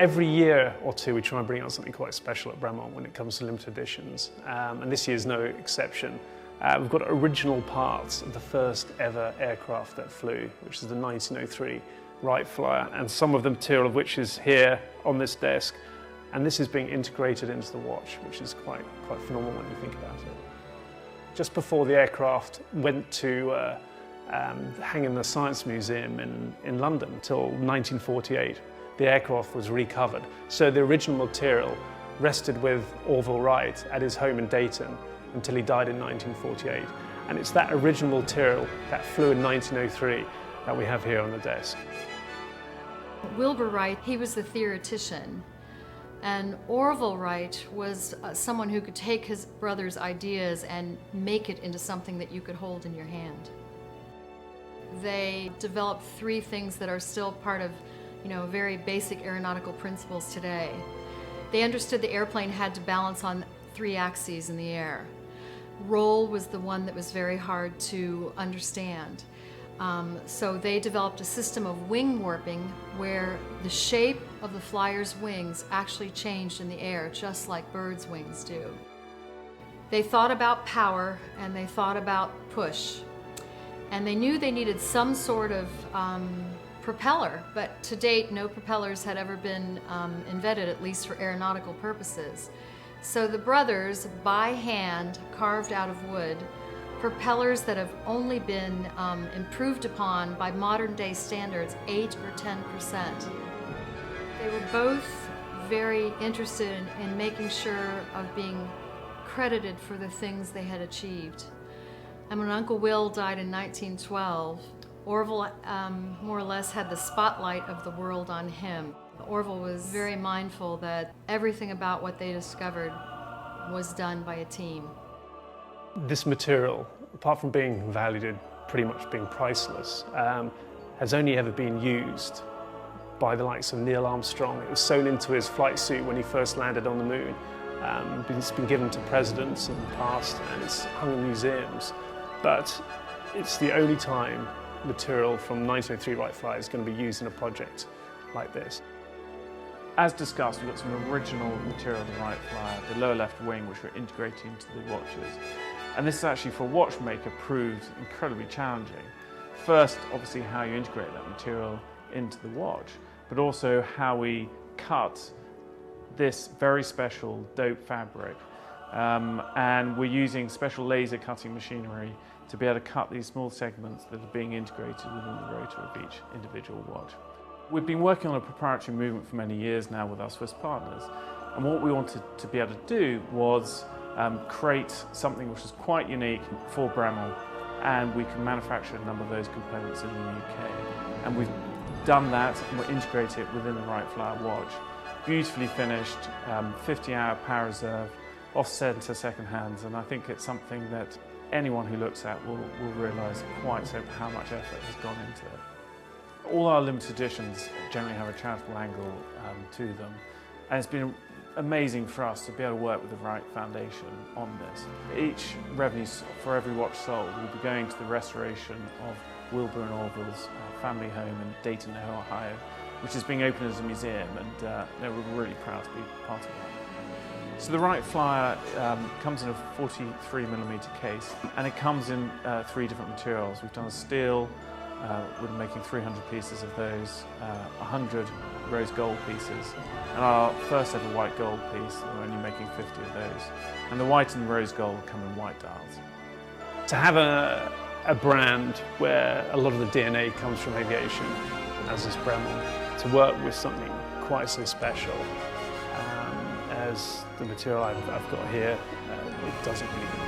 Every year or two we try and bring out something quite special at Bremont when it comes to limited editions, and this year's no exception. We've got original parts of the first ever aircraft that flew, which is the 1903 Wright Flyer, and some of the material of which is here on this desk, and this is being integrated into the watch, which is quite phenomenal when you think about it. Just before the aircraft went to hang in the Science Museum in London until 1948, the aircraft was recovered. So the original material rested with Orville Wright at his home in Dayton until he died in 1948. And it's that original material that flew in 1903 that we have here on the desk. Wilbur Wright, he was the theoretician, and Orville Wright was someone who could take his brother's ideas and make it into something that you could hold in your hand. They developed three things that are still part of, very basic aeronautical principles today. They understood the airplane had to balance on three axes in the air. Roll was the one that was very hard to understand. So they developed a system of wing warping where the shape of the flyer's wings actually changed in the air, just like birds' wings do. They thought about power and they thought about push. And they knew they needed some sort of propeller, but to date no propellers had ever been invented, at least for aeronautical purposes. So the brothers, by hand, carved out of wood, propellers that have only been improved upon by modern day standards 8 or 10%. They were both very interested in making sure of being credited for the things they had achieved. And when Uncle Will died in 1912, Orville more or less had the spotlight of the world on him. Orville was very mindful that everything about what they discovered was done by a team. This material, apart from being valued at pretty much being priceless, has only ever been used by the likes of Neil Armstrong. It was sewn into his flight suit when he first landed on the moon. It's been given to presidents in the past and it's hung in museums. But it's the only time material from 1903 Wright Flyer is going to be used in a project like this. As discussed, we've got some original material of the Wright Flyer, the lower left wing, which we're integrating into the watches. And this is actually, for a watchmaker, proved incredibly challenging. First, obviously, how you integrate that material into the watch, but also how we cut this very special dope fabric. And we're using special laser cutting machinery to be able to cut these small segments that are being integrated within the rotor of each individual watch. We've been working on a proprietary movement for many years now with our Swiss partners, and what we wanted to be able to do was create something which is quite unique for Bremont, and we can manufacture a number of those components in the UK. And we've done that and we're integrating it within the Wright Flyer watch. Beautifully finished, 50-hour power reserve, off-center second hands, and I think it's something that anyone who looks at will realise quite how much effort has gone into it. All our limited editions generally have a charitable angle to them, and it's been amazing for us to be able to work with the Wright Foundation on this. Each revenue for every watch sold will be going to the restoration of Wilbur and Orville's family home in Dayton, Ohio, which is being opened as a museum, and we're really proud to be part of that. So the Wright Flyer comes in a 43mm case, and it comes in three different materials. We've done a steel, we're making 300 pieces of those, 100 rose gold pieces, and our first ever white gold piece, we're only making 50 of those. And the white and the rose gold come in white dials. To have a brand where a lot of the DNA comes from aviation, as is Bremont, to work with something quite so special as the material I've got here, it doesn't really